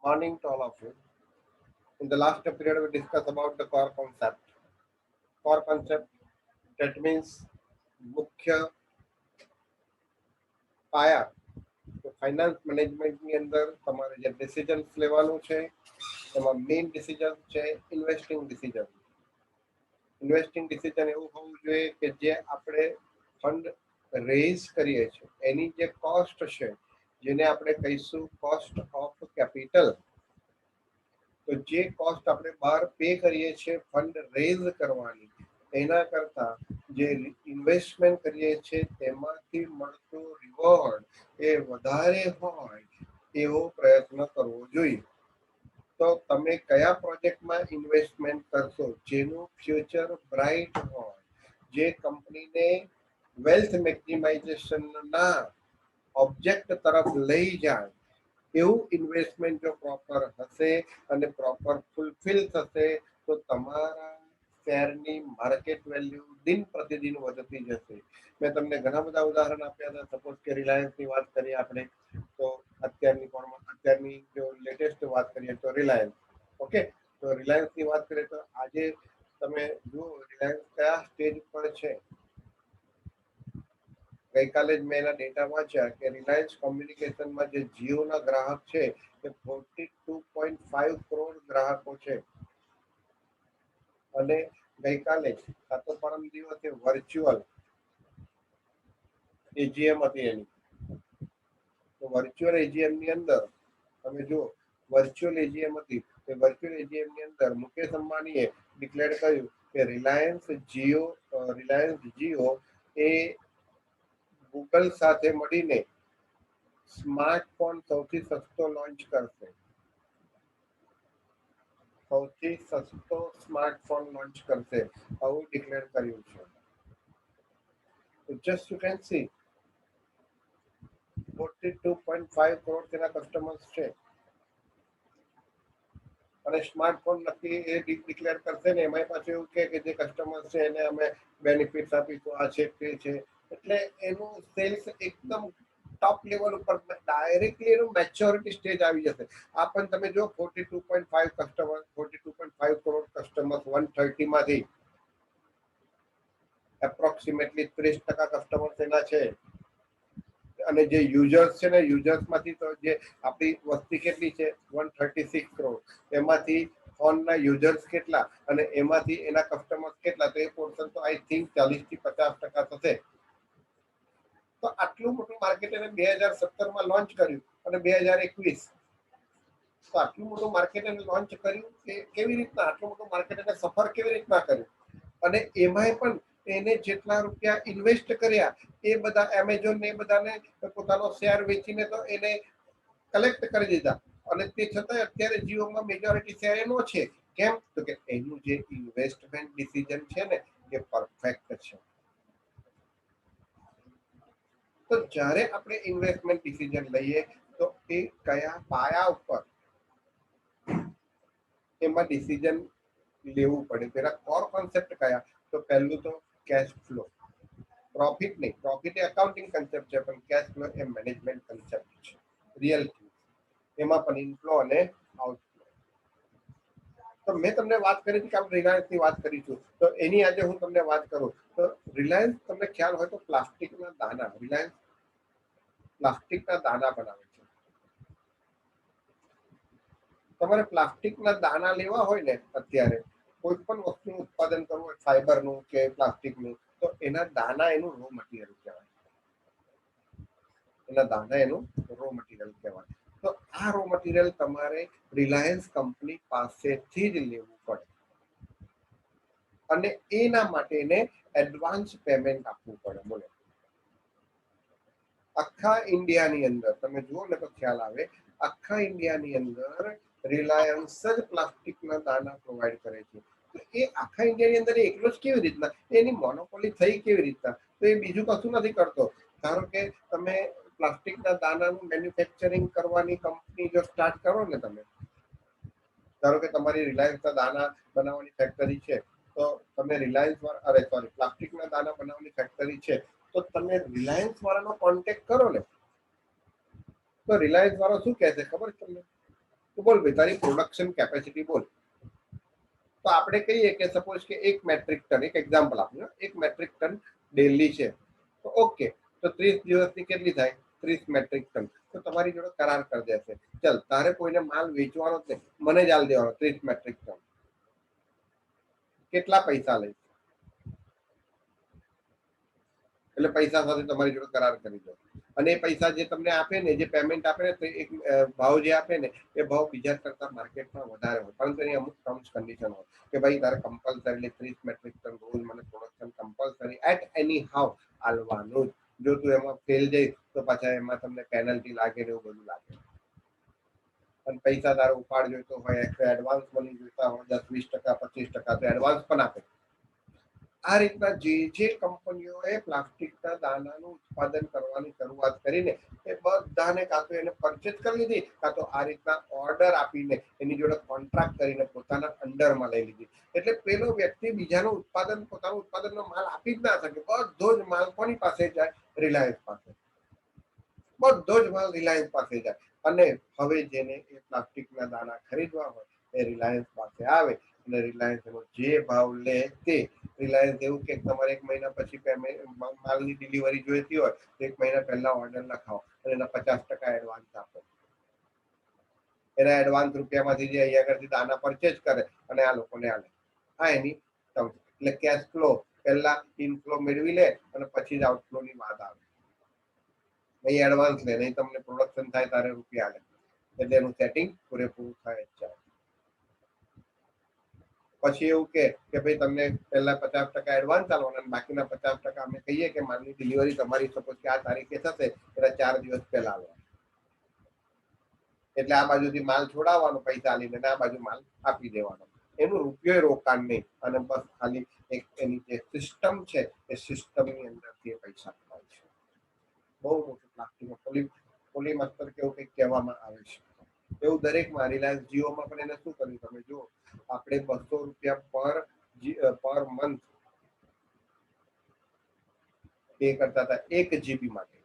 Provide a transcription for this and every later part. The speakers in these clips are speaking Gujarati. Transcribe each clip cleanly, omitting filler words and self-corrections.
Morning to all of you. In the last period, we discussed about the core concept. Core concept that means મુખ્ય પાયા તો ફાઇનાન્સ મેનેજમેન્ટની અંદર તમારે જે ડિસિઝન્સ લેવાનું છે એમાં મેઇન ડિસિઝન છે ઇન્વેસ્ટિંગ ડિસિઝન એવું હોવું જોઈએ કે જે આપણે ફંડ રેઝ કરીએ છીએ એની જે કોસ્ટ છે જેને આપણે કહીશું કોસ્ટ ઓફ કેપિટલ. તો જે કોસ્ટ આપણે બહાર પે કરીએ છીએ ફંડ રેઝ કરવાની એના કરતા જે ઇન્વેસ્ટમેન્ટ કરીએ છીએ તેમાંથી મળતું રિવોર્ડ એ વધારે હોય એવો પ્રયત્ન કરવો જોઈએ. તો તમે કયા પ્રોજેક્ટમાં ઇન્વેસ્ટમેન્ટ કરશો જેનું ફ્યુચર બ્રાઇટ હોય, જે કંપનીને વેલ્થ મેક્સિમાઇઝેશનના ઓબ્જેક્ટ તરફ લઈ જાય એવું ઇન્વેસ્ટમેન્ટ જો પ્રોપર હશે અને પ્રોપર ફૂલફિલ થશે તો તમારા શેરની માર્કેટ વેલ્યુ દિન પ્રતિદિન વધતી જશે. મેં તમને ઘણા બધા ઉદાહરણ આપ્યા હતા. સપોઝ કે રિલાયન્સની વાત કરીએ આપણે તો અત્યારની જો લેટેસ્ટ વાત કરીએ તો રિલાયન્સ. ઓકે, તો રિલાયન્સની વાત કરીએ તો આજે તમે જુઓ રિલાયન્સ કયા સ્ટેજ પર છે. ગઈકાલે જ મેં એના ડેટા વાંચ્યા કે રિલાયન્સ કોમ્યુનિકેશનમાં જે જીઓના ગ્રાહક છે એ 42.5 કરોડ ગ્રાહકો છે. અને ગઈકાલે કાં તો પરમ દિવસે વર્ચ્યુઅલ એજીએમ હતી એની. તો વર્ચ્યુઅલ એજીએમ ની અંદર તમે જુઓ વર્ચ્યુઅલ એજીએમ હતી તે વર્ચ્યુઅલ એજીએમ ની અંદર મુકેશ અંબાણીએ ડિક્લેર કર્યું કે રિલાયન્સ જીઓ એ ગૂગલ સાથે મળીને સ્માર્ટફોન સૌથી સસ્તો લોન્ચ કરશે. સૌથી સસ્તો સ્માર્ટફોન લોન્ચ કરશે આવું ડિક્લેર કર્યું છે. તો just you can see 42.5 crore તેના કસ્ટમર્સ છે અને સ્માર્ટફોન નક્કી એ ડિક્લેર કરશે ને એમાં પાછું એવું કે જે કસ્ટમર્સ છે એને અમે બેનિફિટ્સ આપીશું, આ છે તે છે. એટલે એનું સેલ્સ એકદમ ટોપ લેવલ ઉપર ડાયરેક્ટલી એનું મેચ્યોરિટી સ્ટેજ આવી જશે. આ પણ તમે જો 42.5 કસ્ટમર 42.5 કરોડ કસ્ટમર્સ 130 માંથી એપ્રોક્સિમેટલી 30% કસ્ટમર્સ એના છે. અને જે યુઝર્સ છે ને યુઝર્સ માંથી તો જે આપણી વસ્તી કેટલી છે 136 કરોડ, એમાંથી ફોનના યુઝર્સ કેટલા અને એમાંથી એના કસ્ટમર્સ કેટલા, તો એ પોર્શન તો આઈ થિંક 40 થી 50% થશે. તો આટલું મોટું માર્કેટ એને 2017 લોન્ચ કર્યું અને 2021, તો આટલું મોટું માર્કેટ એને લોન્ચ કર્યું કે કેવી રીતના, આટલું મોટું માર્કેટ એને સફર કેવી રીતના કર્યું. અને એમાંય પણ એને જેટલા રૂપિયા ઇન્વેસ્ટ કર્યા એ બધા એમેઝોન ને બધાને પોતાનો શેર વેચીને તો એને કલેક્ટ કરી દીધા. અને તે છતાંય અત્યારે જીઓમાં મેજોરિટી શેર એનો છે. કેમ? તો કે એનું જે ઇન્વેસ્ટમેન્ટ ડિસિઝન છે ને એ પરફેક્ટ છે. તો જ્યારે આપણે ઇન્વેસ્ટમેન્ટ ડિસિઝન લઈએ તો એ કયા પાયા ઉપર એમાં ડિસિઝન લેવું પડે. તેના કોર કોન્સેપ્ટ કયા? તો પહેલું તો કેશ ફ્લો. પ્રોફિટ નહીં, પ્રોફિટ એ અકાઉન્ટિંગ કન્સેપ્ટ છે પણ કેશ ફ્લો એ મેનેજમેન્ટ કન્સેપ્ટ છે, રિયલ થિંગ. એમાં પણ ઇનફ્લો અને આઉટફ્લો. તો મેં તમને વાત કરી હતી કે આપણે રિલાયન્સની વાત કરીશું, તો એની આજે હું તમને વાત કરું તો રિલાયન્સ તમને ખ્યાલ હોય તો પ્લાસ્ટિકના દાના, રિલાયન્સ પ્લાસ્ટિકના દાના બનાવે છે. તમારે પ્લાસ્ટિકના દાના લેવા હોય ને અત્યારે કોઈ પણ વસ્તુનું ઉત્પાદન કરવું હોય, ફાઈબરનું કે પ્લાસ્ટિકનું, તો એના દાના એનું રો મટીરિયલ કહેવાય. એના દાના એનું રો મટીરિયલ કહેવાય. તો આ રો મટીરિયલ તમારે રિલાયન્સ કંપની પાસેથી જ લેવું પડે અને એના માટે એને એડવાન્સ પેમેન્ટ આપવું પડે. બોલો, આખા ઇન્ડિયાની અંદર તમે જુઓ ને તો ખ્યાલ આવે, આખા ઇન્ડિયાની અંદર રિલાયન્સ જ પ્લાસ્ટિકના દાના પ્રોવાઈડ કરે છે. તો એ આખા ઇન્ડિયાની અંદર એકલો જ કેવી રીતના, એની મોનોપોલી થઈ કેવી રીતના? તો એ બીજું કશું નથી કરતો. ધારો કે તમે પ્લાસ્ટિકના દાનાનું મેન્યુફેક્ચરિંગ કરવાની કંપની જો સ્ટાર્ટ કરો ને, તમે ધારો કે તમારી રિલાયન્સના દાના બનાવવાની ફેક્ટરી છે, તો તમે પ્લાસ્ટિકના દાના બનાવવાની ફેક્ટરી છે, તો તમે રિલાયન્સ વાળાનો કોન્ટેક્ટ કરો ને, તો રિલાયન્સ વાળો શું કહે છે ખબર છે તમને? તો બોલ ભાઈ તારી પ્રોડક્શન કેપેસિટી બોલ. તો આપણે કહીએ કે સપોઝ કે 1 મેટ્રિક ટન, એક એક્ઝામ્પલ આપું, 1 મેટ્રિક ટન ડેલી છે, તો ઓકે, તો 30 દિવસની કેટલી થાય? 30 મેટ્રિક ટન. તો તમારી જોડે કરાર કરી દેશે, ચલ તારે કોઈને માલ વેચવાનો જ નહીં, મને જ આલ દેવાનો 30 મેટ્રિક ટન. કેટલા પૈસા લઈશ? એટલે પૈસા સાથે તમારી જોડે કરાર કરી દો, અને એ પૈસા જે તમને આપે ને, જે પેમેન્ટ આપે ને, તો એક ભાવ જે આપે ને એ ભાવ બીજા કરતા માર્કેટમાં વધારે હોય, પરંતુ એની અમુક ટર્મ્સ કન્ડિશન હોય કે ભાઈ તારે કમ્પલસરી 30 મેટ્રિક ટન રોજ મને production compulsory at any how આલવાનું જ. જો તું એમાં ફેલ જઈશ તો પાછા એમાં તમને પેનલ્ટી લાગે ને એવું બધું લાગે. અને પૈસા તારે ઉપાડ જોઈતો હોય, એડવાન્સ મની જોઈતા હોય 10-20%, 25%, તો એડવાન્સ પણ આપે. આ રીતના જે કંપનીઓએ પ્લાસ્ટિકના દાનાનું ઉત્પાદન કરવાની શરૂઆત કરીને એ બધાને કાં તો એને પરચેસ કરી લીધી, કાં તો આ રીતના ઓર્ડર આપીને એની જોડે કોન્ટ્રાક્ટ કરીને પોતાના અંડરમાં લઈ લીધી. એટલે પેલો વ્યક્તિ બીજાનું ઉત્પાદન, પોતાનું ઉત્પાદનનો માલ આપી જ ના શકે. બધો જ માલ કોની પાસે જાય? રિલાયન્સ પાસે. બધો જ માલ રિલાયન્સ પાસે જાય. અને હવે જેને એ પ્લાસ્ટિકના દાણા ખરીદવા હોય એ રિલાયન્સ પાસે આવે અને રિલાયન્સ એનો જે ભાવ લે તે. રિલાયન્સ એવું કે તમારે 1 મહિના પછી પેમેન્ટ, માલની ડિલિવરી જોઈતી હોય તો 1 મહિના પહેલા ઓર્ડર લખાવો અને એના 50% એડવાન્સ આપો. એના એડવાન્સ રૂપિયામાંથી જે અહીંયા આગળથી દાના પરચેસ કરે અને આ લોકોને આલે. આ એની ટર્મ. એટલે કેશ ફ્લો પહેલા ઇનફ્લો મેળવી લે અને પછી જ આઉટફ્લો ની વાત આવે. નહીં એડવાન્સ લે, નહીં તમને પ્રોડક્શન થાય તારે રૂપિયા લે. એટલે એનું સેટિંગ પૂરેપૂરું થાય જ છે. પછી એવું કે ભાઈ તમને પહેલા 50% એડવાન્સ આલવાના અને બાકીના 50% અમે કહીએ કે માલની ડિલિવરી તમારી સપોઝ કે આ તારીખે થશે, એટલે 4 દિવસ પહેલા આલવાના. એટલે આ બાજુથી માલ છોડાવવાનો પૈસા આલીને, આ બાજુ માલ આપી દેવાનો. એનું રૂપિયો રોકાણ નહીં, અને બસ ખાલી એક એની જે સિસ્ટમ છે એ સિસ્ટમની અંદરથી પૈસા થાય છે. બહુ મોટું પ્લાસ્ટિક પોલીમાસ્ટર કેવું કંઈક કહેવામાં આવે છે. એવું દરેકમાં, રિલાયન્સ જીઓમાં પણ એને શું કર્યું તમે જુઓ, આપણે 200 રૂપિયા પર મંથ પે કરતા હતા 1 GB માટે.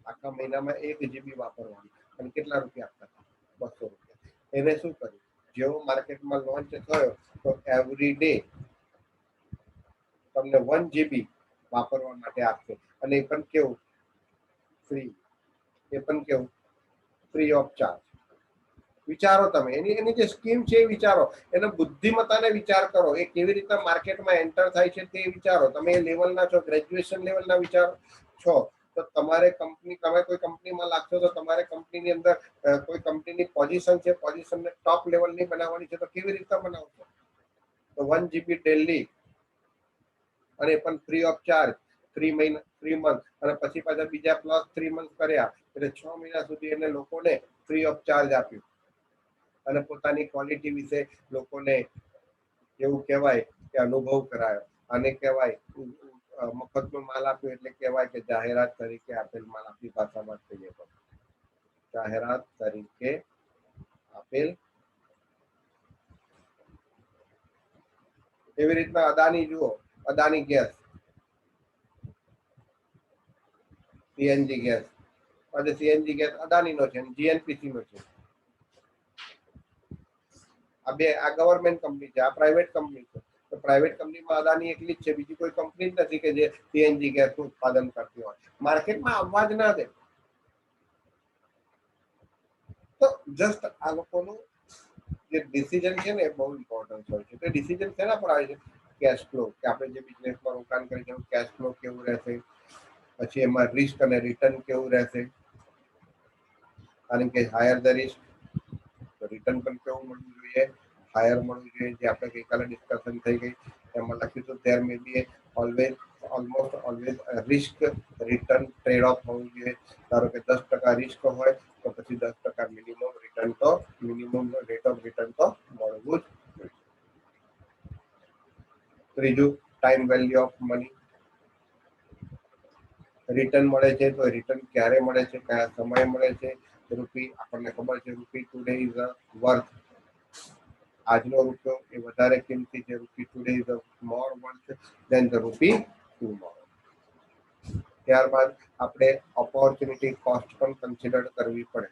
આખા મહિનામાં 1 GB વાપરવાનું, અને કેટલા રૂપિયા આપતા હતા? 200 રૂપિયા. એને શું કર્યું, જેવો માર્કેટમાં લોન્ચ થયો તો એવરી ડે તમને 1 GB વાપરવા માટે આપશે, અને એ પણ કેવું? ફ્રી. એ પણ કેવું? Free of charge. વિચારો તમે, એની જે સ્કીમ છે એ વિચારો, એનો બુદ્ધિમત્તાને વિચાર કરો, એ કેવી રીતના માર્કેટમાં એન્ટર થાય છે તે વિચારો. તમે એ લેવલના છો, ગ્રેજ્યુએશન લેવલના વિચારો છો, તો તમારે તમે કોઈ કંપનીમાં લાગશો તો તમારે કંપનીની અંદર કોઈ કંપનીની પોઝિશન છે, પોઝિશનને ટોપ લેવલની બનાવવાની છે, તો કેવી રીતના બનાવશો? તો 1 GB ડેલી, અને પણ ફ્રી ઓફ ચાર્જ, 3 મંથ, અને પછી પાછા બીજા પ્લસ 3 મંથ કર્યા, એટલે 6 મહિના સુધી એને લોકોને ફ્રી ઓફ ચાર્જ આપ્યું. અને પોતાની ક્વોલિટી વિશે લોકોને એવું કહેવાય કે અનુભવ કરાયો. આને કહેવાય મફતનો માલ આપ્યો, એટલે કહેવાય કે જાહેરાત તરીકે આપેલ માલ. આપણી ભાષામાં કહીએ તો જાહેરાત તરીકે આપેલ. એવી રીતના અદાની જુઓ, અદાની ગેસ, સીએનજી ગેસ, અને સીએનજી ગેસ અદાનીનો છે, જીએનપીસી નો છે. આ ગવર્મેન્ટ કંપની છે, આ પ્રાઇવેટ કંપની છે. તો પ્રાઇવેટ કંપનીમાં અદાની એકલી જ છે, બીજી કોઈ કંપની જ નથી કે જે સીએનજી ગેસનું ઉત્પાદન કરતી હોય. માર્કેટમાં આવવા જ ના દે. તો જસ્ટ આ લોકોનું જે ડિસિઝન છે ને એ બહુ ઇમ્પોર્ટન્ટ હોય છે. તો ડિસિઝન શેના પર આવે છે? કેશ ફ્લો, કે આપણે જે બિઝનેસમાં રોકાણ કરી કેશ ફ્લો કેવું રહેશે, પછી એમાં રિસ્ક અને રિટર્ન કેવું રહેશે. કારણ કે હાયર ધ રિસ્ક તો રિટર્ન પણ કેવું મળવું જોઈએ? હાયર મળવું જોઈએ. જે આપણે ગઈકાલે ડિસ્કશન થઈ ગઈ એમાં લખ્યું હતું, there may be almost always risk return trade off હોવું જોઈએ. ધારો કે 10% રિસ્ક હોય તો પછી 10% મિનિમમ રિટર્ન તો મિનિમમ રેટ ઓફ રિટર્ન તો મળવું જ જોઈએ. ત્રીજું, time value of money. Return મળે છે તો રિટર્ન ક્યારે મળે છે, કયા સમયે મળે છે? રૂપી, આપણને ખબર છે rupee today is a worth. આજનો રૂપિયો એ વધારે કિંમતી છે. Rupee today is a more worth than the rupee tomorrow. ત્યારબાદ આપણે ઓપોર્ચ્યુનિટી કોસ્ટ પણ કન્સિડર કરવી પડે.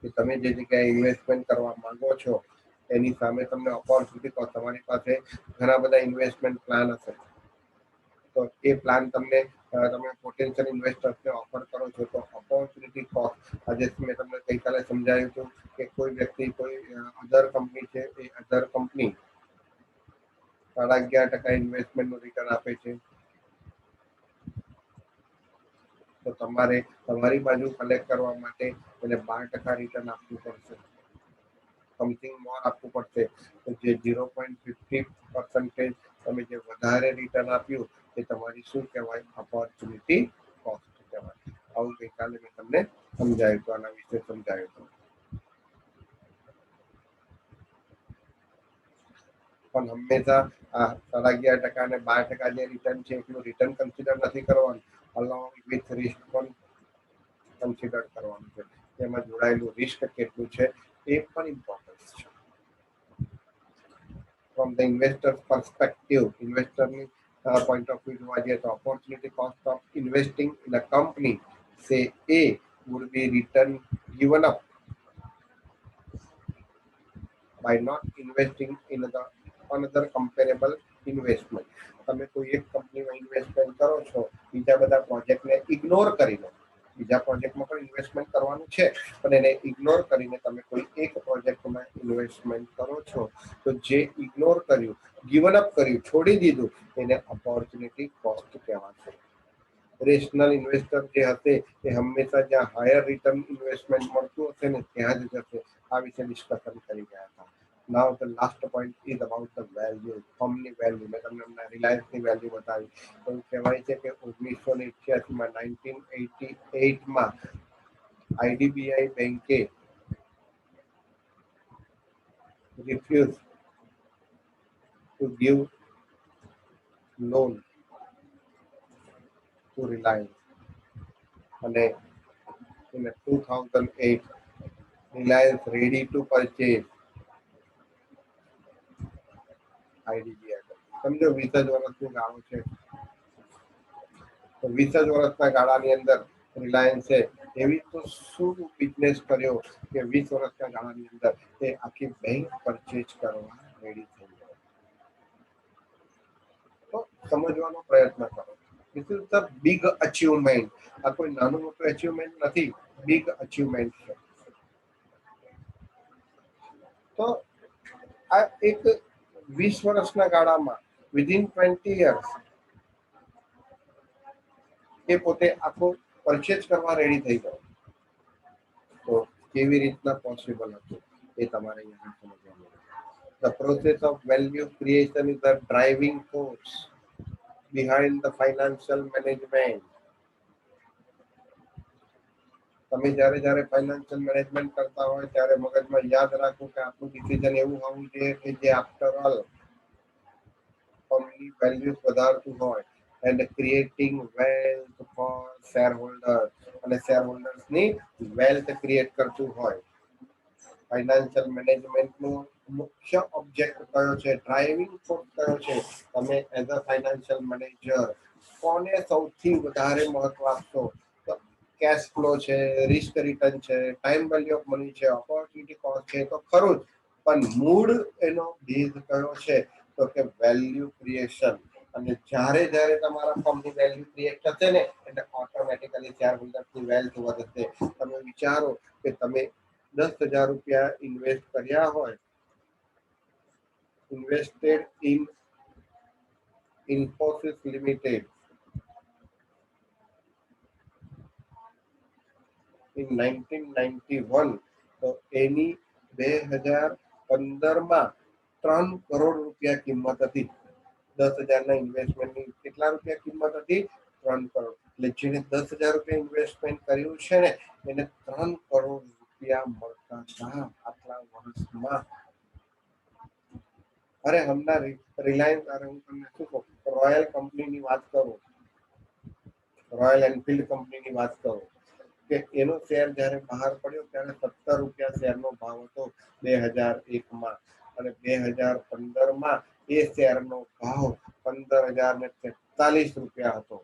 કે તમે જે જગ્યાએ ઇન્વેસ્ટમેન્ટ કરવા માંગો છો એની સામે તમને ઓપોર્ચ્યુનિટી, તમારી પાસે ઘણા બધા ઇન્વેસ્ટમેન્ટ પ્લાન હશે, તો એ પ્લાન તમને તમે પોટેન્શિયલ ઇન્વેસ્ટર્સને ઓફર કરો છો તો ઓપોર્ચ્યુનિટી કોસ્ટ, આજે મેં તમને ગઈકાલે સમજાવ્યું હતું કે કોઈ વ્યક્તિ કોઈ અધર કંપની છે, એ અધર કંપની 11.5% ઇન્વેસ્ટમેન્ટનું રિટર્ન આપે છે, તો તમારે તમારી બાજુ કલેક્ટ કરવા માટે એને 12% રિટર્ન આપવું પડશે, સમથિંગ મોર આપવું પડશે. તો જે 0.50% તમે જે વધારે રિટર્ન આપ્યું એ તમારી શું કહેવાય, ઓપોર્ચ્યુનિટી કોસ્ટ કહેવાય. આવું ગઈકાલે મેં તમને સમજાવ્યું હતું, આના વિશે સમજાવ્યું હતું. પણ હંમેશા આ 11.5% અને 12% જે રિટર્ન છે એટલું રિટર્ન કન્સિડર નથી કરવાનું, અલોંગ વિથ રિસ્ક પણ કન્સિડર કરવાનું છે. તેમાં જોડાયેલું રિસ્ક કેટલું છે એ પણ ઇમ્પોર્ટન્ટ છે. ફ્રોમ ધ ઇન્વેસ્ટર પર્સપેક્ટિવ, ઇન્વેસ્ટરની point of view જોવા જઈએ તો opportunity cost of investing in a company say A would be return given up by not investing in the another comparable investment. તમે કોઈ એક કંપનીમાં ઇન્વેસ્ટમેન્ટ કરો છો, બીજા બધા પ્રોજેક્ટને ઇગ્નોર કરીને, બીજા પ્રોજેક્ટમાં પણ ઇન્વેસ્ટમેન્ટ કરવાનું છે પણ એને ઇગ્નોર કરીને તમે કોઈ એક પ્રોજેક્ટમાં ઇન્વેસ્ટમેન્ટ કરો છો, તો જે ઇગ્નોર કર્યું, ગિવન અપ કર્યું, છોડી દીધું, એને ઓપોર્ચ્યુનિટી કોસ્ટ કહેવાશે. રેશનલ ઇન્વેસ્ટર જે હશે એ હંમેશા જ્યાં હાયર રિટર્ન ઇન્વેસ્ટમેન્ટ મળતું હશે ને ત્યાં જ જશે. આ વિશે ડિસ્કશન કરી ગયા હતા. Now the last point is about the value, ફર્મની વેલ્યુ. મેં તમને રિલાયન્સની વેલ્યુ બતાવી. એવું કહેવાય છે કે 1988માં 1988માં આઈડીબીઆઈ બેંકે refused to give loan to Reliance, અને in 2008 Reliance ready to purchase IDBI. સમજો 20 જ વર્ષનો ગાળો છે, તો 20 જ વર્ષના ગાળાની અંદર રિલાયન્સે એવી તો શું બિઝનેસ કર્યો કે 20 વર્ષના ગાળાની અંદર તે આખી બેંક પરચેજ કરવા રેડી થઈ ગયો. તો સમજવાનો પ્રયત્ન કરો. This is the big achievement. આ કોઈ નાનું મોટું અચીવમેન્ટ નથી, બિગ અચીવમેન્ટ છે. તો આ એક 20 વર્ષના ગાળામાં વિધિન 20 years એ પોતે આખો પરચેજ કરવા રેડી થઈ ગયો. તો કેવી રીતના પોસિબલ હતું એ તમારે અહીંયા સમજવાનું. The process of value creation is the driving force behind the financial management. તમે જ્યારે જ્યારે ફાઇનાન્શિયલ મેનેજમેન્ટ કરતા હોય ત્યારે મગજમાં યાદ રાખો કે આપણું ડિસિઝન એવું હોવું જોઈએ કે જે આફ્ટર ઓલ ફર્મની વેલ્યુઝ વધારતું હોય and creating wealth for share holders, અને શેર હોલ્ડર્સની વેલ્થ ક્રિએટ કરતું હોય. ફાઇનાન્શિયલ મેનેજમેન્ટનું મુખ્ય ઓબ્જેક્ટ કયો છે, ડ્રાઇવિંગ ફોર્સ કયો છે? તમે એઝ અ ફાઇનાન્શિયલ મેનેજર કોને સૌથી વધારે મહત્વ આપશો? તો કેશ ફ્લો છે, રિસ્ક રિટર્ન છે, ટાઈમ વેલ્યુ ઓફ મની છે, ઓપોર્ચ્યુનિટી કોસ્ટ છે, તો ખરું જ, પણ મૂળ એનો બેઝ કયો છે? તો કે વેલ્યુ ક્રિએશન. અને જ્યારે જ્યારે તમારા ફર્મની વેલ્યુ ક્રિએટ થશે ને એટલે ઓટોમેટિકલી શેર હોલ્ડર્સની વેલ્થ વધશે. તમે વિચારો કે તમે 10,000 રૂપિયા ઇન્વેસ્ટ કર્યા હોય, invested in Infosys limited in 1991, તો એની 2015માં 3 કરોડ રૂપિયા કિંમત હતી. 10,000 ના ઇન્વેસ્ટમેન્ટની કેટલા રૂપિયા કિંમત હતી? 3 કરોડ. એટલે જેને 10,000 રૂપિયા ઇન્વેસ્ટમેન્ટ કર્યું છે ને એને 3 કરોડ રૂપિયા મળતા હતા આટલા વર્ષમાં. અરે હમણાં રિલાયન્સ, અરે હું તમને શું કહું, રોયલ કંપનીની વાત કરું, રોયલ એનફિલ્ડ કંપનીની વાત કરું કે એનો શેર જ્યારે બહાર પડ્યો ત્યારે 17 રૂપિયા શેરનો ભાવ હતો 2001માં, અને 2015માં એ શેરનો ભાવ 15,043 રૂપિયા હતો.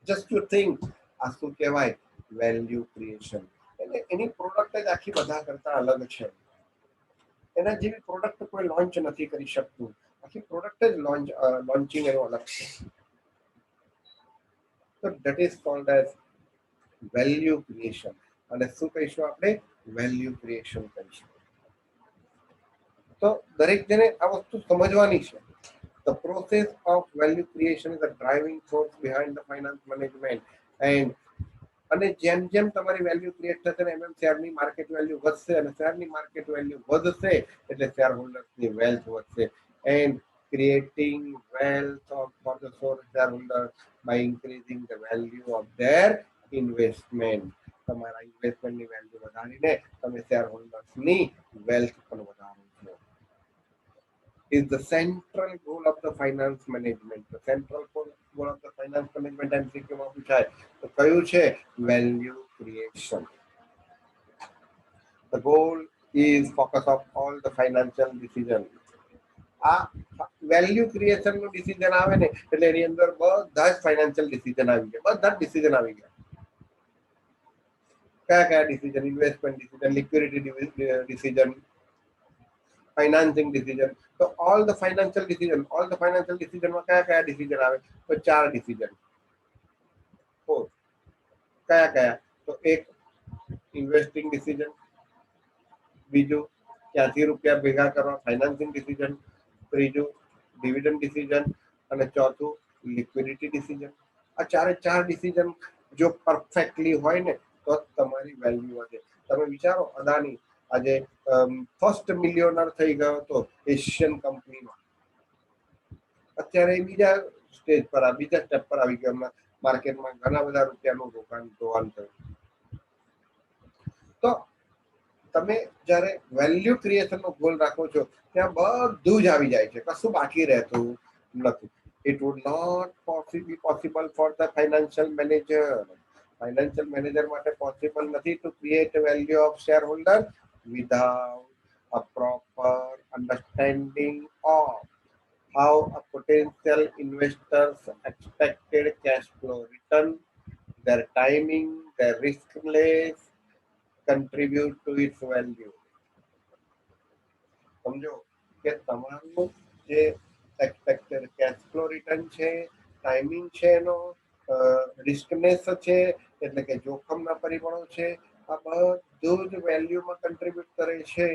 જસ્ટ યુ થિંક, આ શું કહેવાય, વેલ્યુ ક્રિએશન. એટલે એની પ્રોડક્ટ જ આખી બધા કરતા અલગ છે. એના જેવી પ્રોડક્ટ કોઈ લોન્ચ નથી કરી શકતું. આખી પ્રોડક્ટ જ લોન્ચિંગ એનું અલગ છે. તો that is called as value creation. અને શું કહીશું આપણે? વેલ્યુ ક્રિએશન કહીશું. તો દરેક જણે આ વસ્તુ સમજવાની છે. The process of value creation is the driving force behind the finance management. અને જેમ જેમ તમારી વેલ્યુ ક્રિએટ થશે ને એમ શેરની માર્કેટ વેલ્યુ વધશે, અને શેરની માર્કેટ વેલ્યુ વધશે એટલે શેર હોલ્ડર્સની વેલ્થ વધશે. And creating wealth for the shareholders by increasing the value of their investment. તમારા ઇન્વેસ્ટમેન્ટની વેલ્યુ વધારીને તમે શેર હોલ્ડર્સની વેલ્થ પણ વધારો છો. Is the central goal of the finance management. The central goal of the finance management MCQ માં પૂછાય તો કયું છે? Value creation. The goal is focus of all the financial decision. આ વેલ્યુ ક્રિએશન નું ડિસિઝન આવે ને એટલે એની અંદર બધા જ ફાઇનાન્શિયલ ડિસિઝન આવી ગયા. બધા જ ડિસિઝન આવી ગયા. કયા કયા decision? Investment decision, liquidity decision, financing decision. તો ઓલ ધ ફાઇનાન્શિયલ ડિસિઝનમાં કયા કયા ડિસિઝન આવે? તો 4 ડિસિઝન. કયા કયા? તો એક ઇન્વેસ્ટિંગ ડિસિઝન, બીજું ક્યાંથી રૂપિયા ભેગા કરવા, ફાઇનાન્સિંગ ડિસિઝન, ત્રીજું ડિવિડન્ડ ડિસિઝન, અને ચોથું લિક્વિડિટી ડિસિઝન. આ ચારે 4 ડિસિઝન જો પરફેક્ટલી હોય ને તો તમારી વેલ્યુ વધે. તમે વિચારો, અદાની આજે ફર્સ્ટ મિલિયોનર થઈ ગયો હતો એશિયન કંપનીમાં. અત્યારે બીજા સ્ટેજ પર, બીજા સ્ટેપ પર આવી ગયો. માર્કેટમાં ઘણા બધા રૂપિયાનું રોકાણ જોવાનું થયું. તો તમે જ્યારે વેલ્યુ ક્રિએશન નો ગોલ રાખો છો ત્યાં બધું જ આવી જાય છે, કશું બાકી રહેતું નથી. It would not be possible for the financial manager. Financial manager માટે possible નથી to create a value of shareholder without a proper understanding of how a potential investor's expected cash flow return, their timing, their risk levels contribute to its value. સમજો કે તમારું જે એક્સપેક્ટેડ કેશ ફ્લો રિટર્ન છે, ટાઈમિંગ છે, એનો રિસ્કનેસ છે એટલે કે જોખમના પરિબળો છે, આ બધું જ વેલ્યુમાં કન્ટ્રીબ્યુટ કરે છે.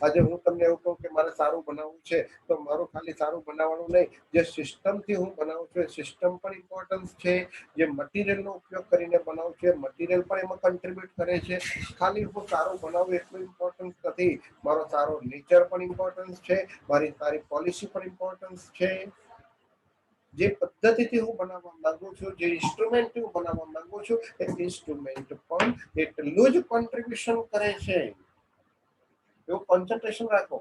આજે હું તમને એવું કહું કે મારે સારું બનાવવું છે તો મારું ખાલી સારું બનાવવાનું નહીં, જે સિસ્ટમથી હું બનાવું છું એ સિસ્ટમ પણ ઇમ્પોર્ટન્સ છે. જે મટીરિયલનો ઉપયોગ કરીને બનાવું છું એ મટીરિયલ પણ એમાં કન્ટ્રીબ્યુટ કરે છે. ખાલી હું સારું બનાવું એટલું ઇમ્પોર્ટન્સ નથી, મારો સારો નેચર પણ ઇમ્પોર્ટન્સ છે, મારી સારી પોલિસી પણ ઇમ્પોર્ટન્સ છે. જે પદ્ધતિથી હું બનાવવા માંગુ છું, જે ઇન્સ્ટ્રુમેન્ટથી હું બનાવવા માંગુ છું એ ઇન્સ્ટ્રુમેન્ટ પણ એટલું જ કોન્ટ્રીબ્યુશન કરે છે. એવું કોન્સન્ટ્રેશન રાખો.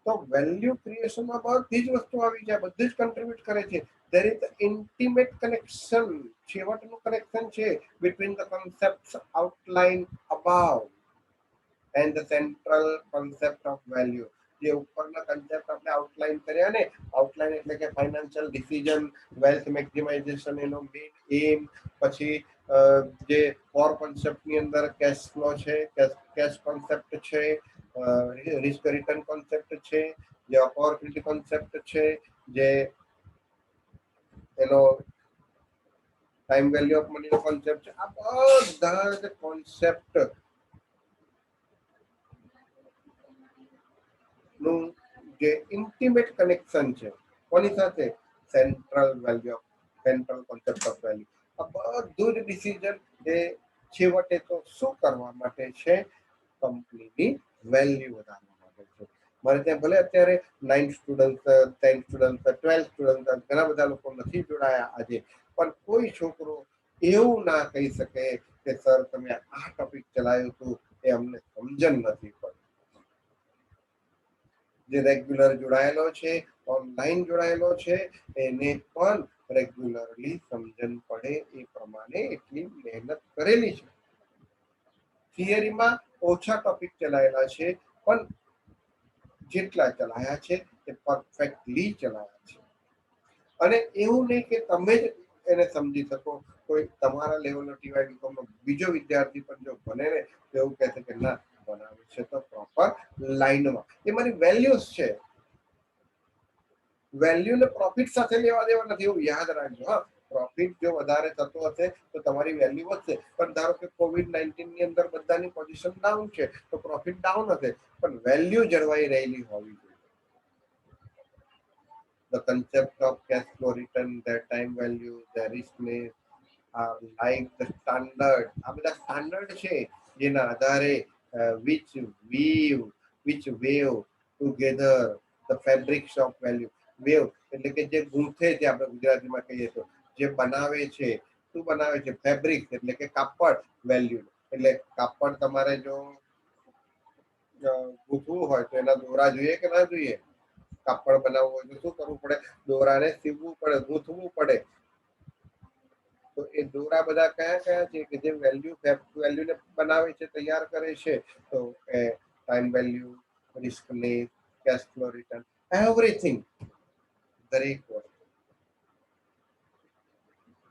તો વેલ્યુ ક્રિએશનમાં બધી જ વસ્તુ આવી જાય, બધી જ કન્ટ્રીબ્યુટ કરે છે. there is intimate connection, છેવટનું કનેક્શન છે between the concepts outlined above and the central concept of value. જે ઉપરના કન્સેપ્ટ આપણે આઉટલાઈન કર્યા ને, આઉટલાઈન એટલે કે ફાઇનાન્શિયલ ડિસિઝન, વેલ્થ મેક્સિમાઇઝેશન એનો મેઇન એમ, પછી જે કોર કોન્સેપ્ટની અંદર કેશ ફ્લો છે, કેશ કોન્સેપ્ટ છે, રિસ્ક રિટર્ન કોન્સેપ્ટ છે, જે ઓપોર્ચ્યુનિટી કોન્સેપ્ટ છે, જે એનો ટાઈમ વેલ્યુ ઓફ મની નો કોન્સેપ્ટ છે. આ બધા જ કોન્સેપ્ટ નું જે ઇન્ટિમેટ કનેક્શન છે કોની સાથે? Central value of, central concept of value. આ બધું જ ડિસિઝન એ છેવટે તો શું કરવા માટે છે? કંપનીની વેલ્યુ વધારવા માટે છે. મારે ત્યાં ભલે અત્યારે 9 સ્ટુડન્ટ, 10 સ્ટુડન્ટ, 12 સ્ટુડન્ટ, ઘણા બધા લોકો નથી જોડાયા આજે, પણ કોઈ છોકરો એવું ના કહી શકે કે સર તમે આ ટોપિક ચલાવ્યું હતું એ અમને સમજણ નથી પડી. જે રેગ્યુલર જોડાયેલો છે, ઓનલાઈન જોડાયેલો છે, એને પણ રેગ્યુલરલી સમજણ પડે એ પ્રમાણે એટલી મહેનત કરેલી છે. થિયરીમાં ઓછા ટોપિક ચલાયેલા છે, પણ જેટલા ચલાયા છે તે પરફેક્ટલી ચલાયા છે. અને એવું નહીં કે તમે જ એને સમજી શકો. કોઈ તમારા લેવલનો ટીવાય બીકોમનો બીજો વિદ્યાર્થી પણ જો ભણે ને તો એવું કહે છે કે ના બનાવે છે તો પ્રોપર લાઈનમાં. એ મારી વેલ્યુઝ છે. વેલ્યુ ને પ્રોફિટ સાથે લેવા દેવા નથી, એવું યાદ રાખજો. હા, પ્રોફિટ જો વધારે થતો હશે તો તમારી વેલ્યુ વધશે. પણ ધારો કે COVID-19 ની અંદર બધાની પોઝિશન ડાઉન છે તો પ્રોફિટ ડાઉન હશે, પણ વેલ્યુ જળવાઈ રહેલી હોવી જોઈએ. The concept of cash flow return, their time value, their riskness are like the standard. આ બધા સ્ટાન્ડર્ડ છે જેના આધારે which wave together the fabrics of value. Wave એટલે કે જે ગૂંથે છે, આપણે ગુજરાતીમાં કહીએ તો જે બનાવે છે. શું બનાવે છે? ફેબ્રિક એટલે કે કાપડ. વેલ્યુ એટલે કાપડ તમારે જો ગૂંથવું હોય તો એના દોરા જોઈએ કે ના જોઈએ? કાપડ બનાવવું હોય તો શું કરવું પડે? દોરાને સીવવું પડે, ગૂંથવું પડે. તો એ દોરા બધા કયા કયા છે કે જે વેલ્યુને બનાવે છે, તૈયાર કરે છે? તો એ time value, riskiness, cash flow return, everything, દરેક વસ્તુ.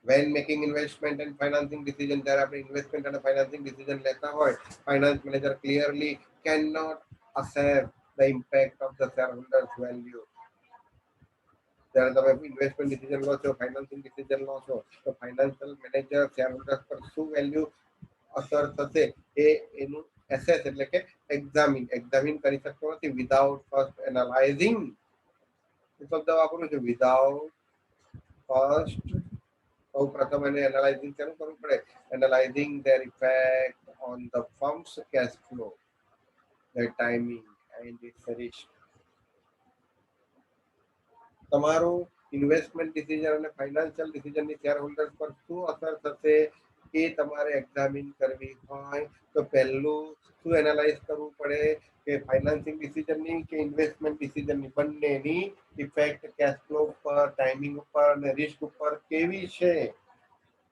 when making investment and financing decision, જ્યારે આપણે ઇન્વેસ્ટમેન્ટ અને ફાઇનાન્સિંગ ડિસિઝન લેતા હોય, finance manager clearly cannot assess the impact of the shareholders value. જ્યારે તમે ઇન્વેસ્ટમેન્ટ ડિસિઝન લો છો, ફાઇનાન્સિંગ ડિસિઝન લો છો, તો ફાઇનાન્શિયલ મેનેજર શેરહોલ્ડર્સ પર શું વેલ્યુ અસર થશે એ એનું એસેસ એટલે કે એક્ઝામિન કરી શકતો નથી વિધાઉટ ફર્સ્ટ એનાલાઇઝિંગ. શબ્દ વાપરું છું, વિધાઉટ ફર્સ્ટ. સૌ પ્રથમ એને એનાલાઇઝિંગ શરૂ કરવું પડે. Analysing their effect on the firm's cash flow, their timing and its risk. તમારું ઇન્વેસ્ટમેન્ટ ડિસિઝન અને ફાઇનાન્શિયલ ડિસિઝનની શેર હોલ્ડર્સ પર શું અસર થશે એ તમારે એક્ઝામિન કરવી હોય તો પહેલું શું એનાલાઇઝ કરવું પડે કે ફાઇનાન્સિંગ ડિસિઝનની કે ઇન્વેસ્ટમેન્ટ ડિસિઝનની, બંનેની ઇફેક્ટ કેશ ફ્લો ઉપર, ટાઈમિંગ ઉપર અને રિસ્ક ઉપર કેવી છે.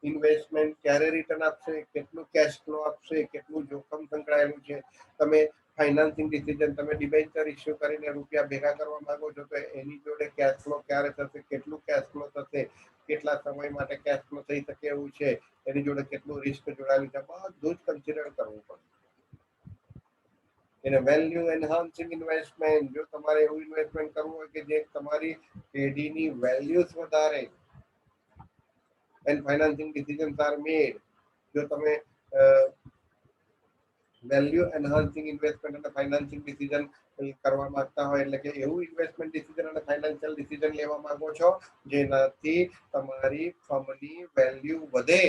ઇન્વેસ્ટમેન્ટ ક્યારે રિટર્ન આપશે, કેટલું કેશ ફ્લો આપશે, કેટલું જોખમ સંકળાયેલું છે. તમે ફાઇનાન્સિંગ ડિસિઝન, તમે ડિબેન્ચર ઇસ્યુ કરીને રૂપિયા ભેગા કરવા માંગો છો તો એની જોડે કેશ ફ્લો ક્યારે થશે, કેટલું કેશ ફ્લો થશે, કેટલા સમય માટે કેશ ફ્લો થઈ શકે એવું છે, એની જોડે કેટલું રિસ્ક જોડાયેલું છે, બધું જ કન્સિડર કરવું પડે. એને વેલ્યુ એન્હાન્સિંગ ઇન્વેસ્ટમેન્ટ, જો તમારે એવું ઇન્વેસ્ટમેન્ટ કરવું હોય કે જે તમારી પેઢીની વેલ્યુઝ વધારે, and financing decisions are made. જો તમે વેલ્યુ એન્હાન્સિંગ ઇન્વેસ્ટમેન્ટ અને ફાઇનાન્સિંગ ડિસિઝન કરવા માંગતા હોય, એટલે કે એવું ઇન્વેસ્ટમેન્ટ ડિસિઝન અને ફાઇનાન્શિયલ ડિસિઝન લેવા માંગો છો જેનાથી તમારી ફર્મની વેલ્યુ વધે,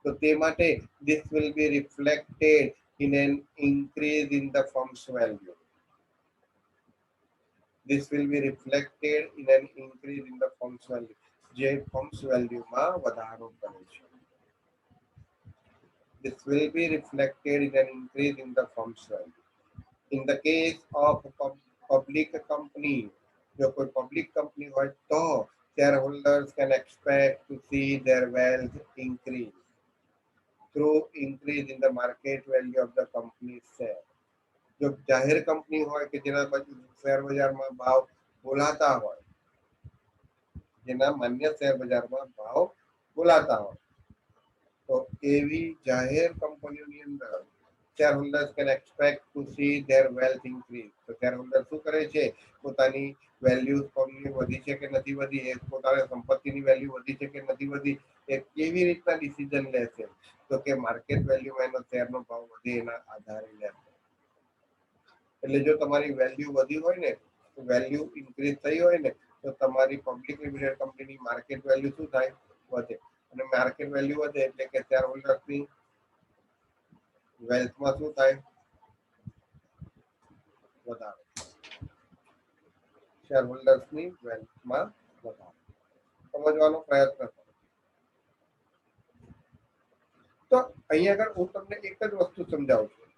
તો તે માટે this will be reflected in an increase in the firm's value. This will be reflected in an increase in the firm's value. જે ફર્મ્સ વેલ્યુમાં વધારો કરે છે. This will be reflected in an increase in the firm's value. In the case of public company, જો કોઈ પબ્લિક કંપની હોય તો shareholders can expect to see their wealth increase through increase in the market value of the company's share. જો જાહેર કંપની હોય કે જેના શેર બજારમાં ભાવ બોલાતા હોય, જેના માન્ય શેર બજારમાં ભાવ બોલાતા હોય, તો એવી જાહેર કંપનીઓની અંદર shareholders can expect to see their wealth increase. તો shareholder શું કરે છે? પોતાની વેલ્યુ ફર્મની વધી છે કે નથી વધી, એ પોતાની સંપત્તિની વેલ્યુ વધી છે કે નથી વધી, એ કેવી રીતના ડિસિઝન લેશે? તો કે માર્કેટ વેલ્યુમાં એનો શેરનો ભાવ વધે એના આધારે લેશે. એટલે જો તમારી વેલ્યુ વધી હોય ને, વેલ્યુ ઇન્ક્રીઝ થઈ હોય ને, તો તમારી પબ્લિક લિમિટેડ કંપનીની માર્કેટ વેલ્યુ શું થાય? વધે. અને માર્કેટ વેલ્યુ વધે એટલે કે શેર હોલ્ડર્સની વેલ્થમાં શું થાય? વધારો. શેર હોલ્ડર્સની વેલ્થમાં વધારો. સમજવાનો પ્રયત્ન કરો. તો અહીંયા આગળ હું તમને એક જ વસ્તુ સમજાવું છું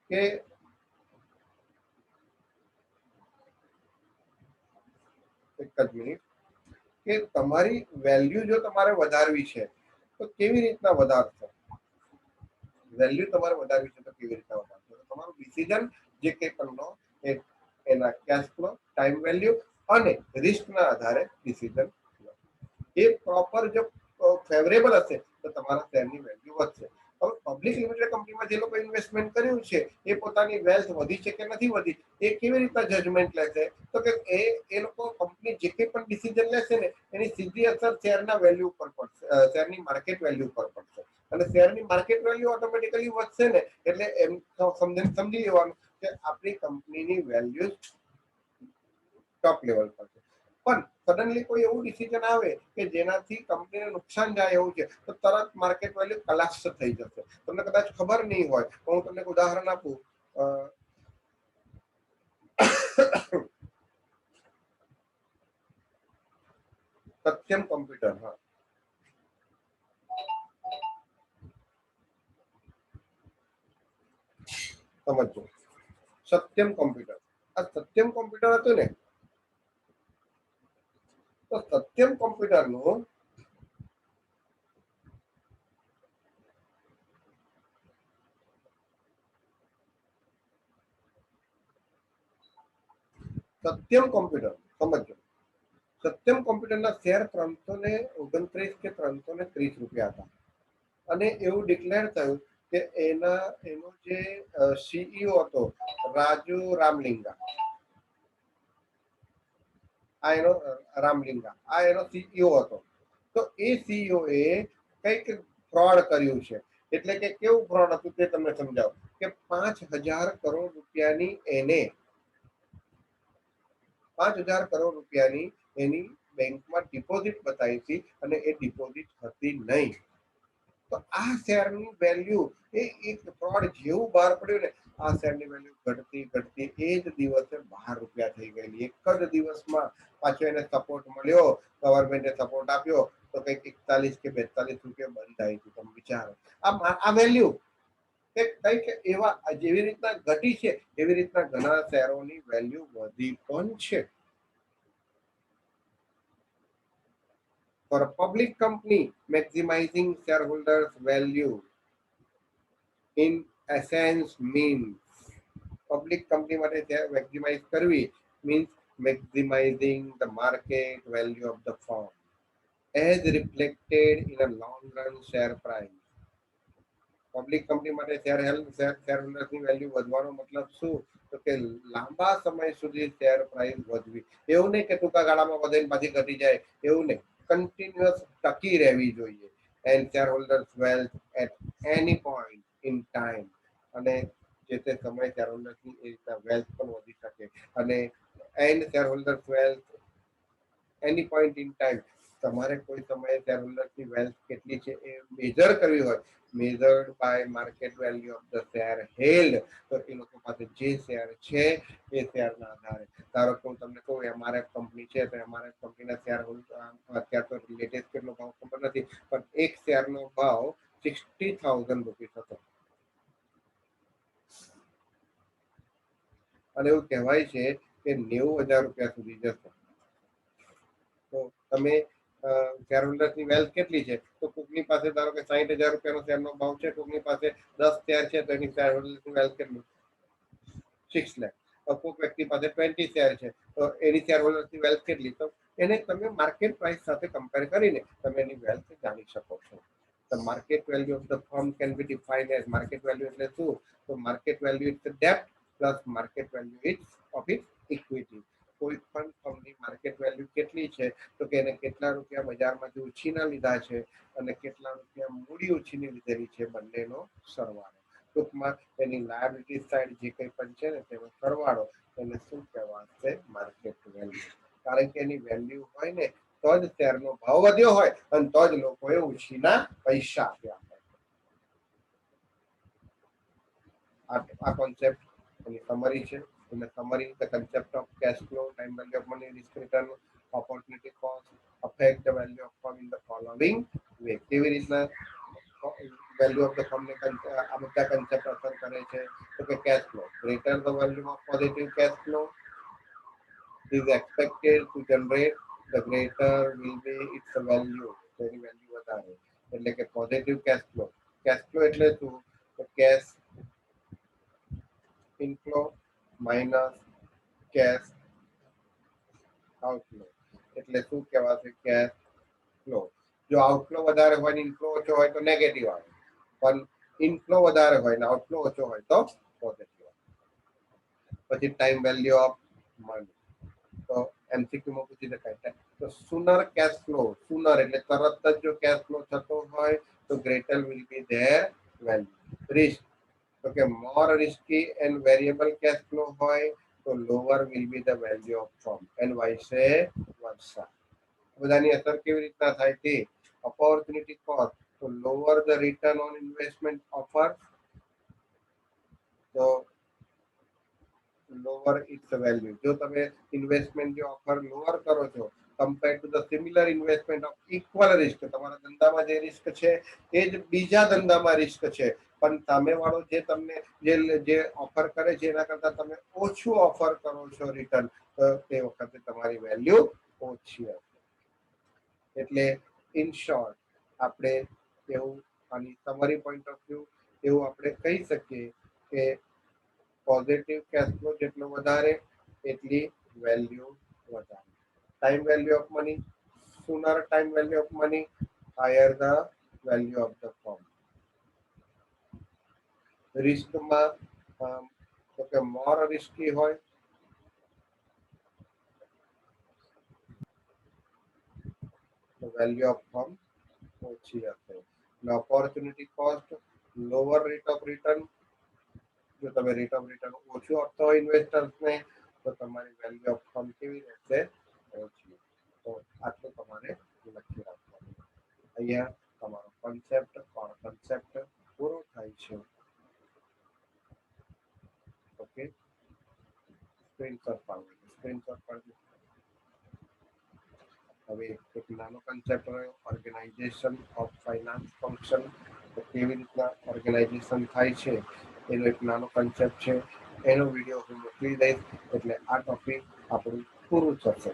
કે એક જ મિનિટ, કે તમારી વેલ્યુ જો તમારે વધારવી છે તો કેવી રીતના વધારશો? વેલ્યુ તમારે વધારવી છે તો કેવી રીતના વધારશો? તમારું ડિસિઝન જે કંઈ પણ લો, એના કેશ ફ્લો, ટાઈમ વેલ્યુ અને રિસ્કના આધારે ડિસિઝન એ પ્રોપર જો ફેવરેબલ હશે તો તમારા શેરની વેલ્યુ વધશે. હવે પબ્લિક લિમિટેડ કંપનીમાં જે લોકો ઇન્વેસ્ટમેન્ટ કર્યું છે એ પોતાની વેલ્થ વધી છે કે નથી વધી એ કેવી રીતના જજમેન્ટ લેશે? તો કે એ લોકો કંપની જે કંઈ પણ ડિસિઝન લેશે ને એની સીધી અસર શેરના વેલ્યુ પર પડશે, શેરની માર્કેટ વેલ્યુ પર પડશે. અને શેરની માર્કેટ વેલ્યુ ઓટોમેટિકલી વધશે ને એટલે એમ સમજી લેવાનું કે આપણી કંપનીની વેલ્યુ ટોપ લેવલ પર છે. પણ સડનલી કોઈ એવું ડિસિઝન આવે કે જેનાથી કંપનીને નુકસાન જાય એવું છે તો તરત માર્કેટ વેલ્યુ કલાપ્સ થઈ જશે. તમને કદાચ ખબર નહીં હોય તો હું તમને એક ઉદાહરણ આપું. સત્યમ કોમ્પ્યુટર, હા સમજો. સત્યમ કોમ્પ્યુટર, આ સત્યમ કોમ્પ્યુટર હતું ને તો સત્યમ કોમ્પ્યુટર નું સત્યમ કોમ્પ્યુટર સમજો. સત્યમ કોમ્પ્યુટરના શેર 329 કે 330 રૂપિયા હતા અને એવું ડિક્લેર થયું કે એનો જે સીઈઓ હતો રાજુ રામલિંગા, આ એનો રામલિંગા આ એનો સીઈઓ હતો. તો એ સીઈઓ એ કંઈક ફ્રોડ કર્યું છે. એટલે કે કેવું ફ્રોડ હતું તે તમને સમજાવો કે 5,000 કરોડ રૂપિયાની એને 5,000 કરોડ રૂપિયાની એની બેંકમાં ડિપોઝિટ બતાવી હતી અને એ ડિપોઝિટ હતી નહીં. તો આ શેરની વેલ્યુ એ એક ફ્રોડ જેવું બહાર પડ્યું ને આ શેરની વેલ્યુ ઘટતી ઘટતી એ જ દિવસે 12 રૂપિયા થઈ ગયેલી. એક જ દિવસમાં પાછો એને સપોર્ટ મળ્યો, ગવર્મેન્ટે સપોર્ટ આપ્યો તો કંઈક 41 કે 42 રૂપિયા બંધ આવી હતી. તમે વિચારો આ વેલ્યુ કે કંઈક એવા જેવી રીતના ઘટી છે એવી રીતના ઘણા શેરોની વેલ્યુ વધી પણ છે. For a public company, maximizing shareholders' value in essence means public company માટે maximize કરવી means maximizing the market value of the firm as reflected in a long run share price. Public company માટે શેરહોલ્ડર્સની વેલ્યુ વધવાનો મતલબ શું? તો કે લાંબા સમય સુધી શેર પ્રાઇસ વધવી. એવું નહીં કે ટૂંકા ગાળામાં વધે પાછી ઘટી જાય, એવું નહીં. કન્ટિન્યુઅસ ટકી રહેવી જોઈએ. And shareholders wealth at any point in time, અને જે તે સમય શેરહોલ્ડર્સની એ રીતના વેલ્થ પણ વધી શકે. અને and shareholders wealth any point in time, તમારે કોઈ સમયે શેરહોલ્ડર્સની વેલ્થ કેટલી છે એ મેજર કરવી હોય, measured by market value of the share held, તો એ લોકો પાસે જે શેર છે એ શેરના આધારે. ધારો કે હું તમને કહું એમઆરએફ કંપની છે તો એમઆરએફ કંપનીના શેર અત્યારે તો લેટેસ્ટ કેટલો ભાવ ખબર નથી પણ એક શેરનો ભાવ 60,000 રૂપીસ હતો. અને એવું કહેવાય છે કે 90,000 રૂપિયા સુધી જશે. તો તમે શેરહોલ્ડર્સની વેલ્થ કેટલી છે? તો કોકની પાસે ધારો કે 60,000 રૂપિયાનો શેરનો ભાવ છે, કોકની પાસે 10 શેર છે તો એની શેરહોલ્ડર્સની વેલ્થ કેટલી? 6 લાખ. કોક વ્યક્તિ પાસે 20 શેર છે તો એની શેરહોલ્ડર્સની વેલ્થ કેટલી? તો એને તમે માર્કેટ પ્રાઇસ સાથે કમ્પેર કરીને તમે એની વેલ્થ જાણી શકો છો. The market value of the firm can be defined as market value એટલે શું? તો market value is the depth plus market value ease of its equity. કોઈ પણ ફર્મની માર્કેટ વેલ્યુ કેટલી છે તો કે એને કેટલા રૂપિયા બજારમાંથી ઉછીના લીધા છે અને કેટલા રૂપિયા મૂડી ઉછીની લીધેલી છે, બંનેનો સરવાળો. ટૂંકમાં એની લાયબિલિટી સાઈડ જે કંઈ પણ છે ને તેનો સરવાળો એને શું કહેવાશે? Market value. કારણ કે એની વેલ્યુ હોય ને તો જ શેરનો ભાવ વધ્યો હોય અને તો જ લોકોએ ઉછીના પૈસા આપ્યા હોય. આ કોન્સેપ્ટ એની સમરી છે. In a summary, the concept of cash flow, time value of money, risk return, opportunity cost affect the value of firm in the following way. કેવી રીતના વેલ્યુ ઓફ ધ ફર્મને આ બધા કન્સેપ્ટ અસર કરે છે? તો કે cash flow, greater the volume of positive cash flow is expected to generate, the greater will be its value. તેની વેલ્યુ વધારે. એટલે કે positive cash flow. Cash flow એટલે શું? તો cash inflow minus cash outflow એટલે શું કહેવાશે? Cash flow. જો આઉટફ્લો વધારે હોય ને ઇનફ્લો ઓછો હોય તો નેગેટિવ આવે, પણ ઇનફ્લો વધારે હોય ને આઉટફ્લો ઓછો હોય તો પોઝિટિવ આવે. પછી ટાઈમ વેલ્યુ ઓફ મની, તો એમસીક્યુ માં પૂછી શકાય. તો સુનર કેશ ફ્લો, સુનર એટલે તરત જ જો કેશ ફ્લો થતો હોય તો greater will be their value. Risk, તો કે more risky and variable cash flow હોય તો lower will be the value of firm and vice versa. બધાની અસર કેવી રીતના થાય તે. ઓપોર્ચ્યુનિટી કોસ્ટ, તો lower the return on investment offer, તો લોઅર ઇટ્સ વેલ્યુ. જો તમે ઇન્વેસ્ટમેન્ટ જે ઓફર લોઅર કરો છો compare to the similar investment of equal risk, તમારા ધંધામાં જે રિસ્ક છે એ જ બીજા ધંધામાં રિસ્ક છે, પણ સામેવાળો જે તમને જે ઓફર કરે છે એના કરતા તમે ઓછું ઓફર કરો છો રિટર્ન, તો તે વખતે તમારી વેલ્યુ ઓછી હશે. એટલે ઇન શોર્ટ આપણે એવું આની સમરી પોઈન્ટ ઓફ વ્યૂ એવું આપણે કહી શકીએ કે પોઝિટિવ કેશ ફ્લો જેટલો વધારે એટલી વેલ્યુ વધારે. Time value of money, sooner time value of money, higher the value of the firm. રિસ્કમાં તો કે મોર રિસ્કી હોય તો વેલ્યુ ઓફ ફર્મ ઓછી હશે. Opportunity cost, lower rate of return, જો તમે રેટ ઓફ રિટર્ન ઓછું આપતા હોય ઇન્વેસ્ટર્સને તો તમારી વેલ્યુ ઓફ ફર્મ કેવી રહેશે? ઓછી. તો આટલું તમારે લખી રાખવાનું. અહીંયા તમારો કન્સેપ્ટ પૂરો થાય છે. ઓકે, સ્ક્રીનશોટ પાડો, સ્ક્રીનશોટ પાડો. હવે એક નાનો કન્સેપ્ટ રહ્યો, ઓર્ગેનાઇઝેશન ઓફ ફાઇનાન્સ ફંક્શન. તો કેવી રીતના ઓર્ગેનાઇઝેશન થાય છે એનો એક નાનો કન્સેપ્ટ છે. એનો વિડીયો હું મોકલી દઈશ એટલે આ ટોપિક આપણું પૂરું થશે.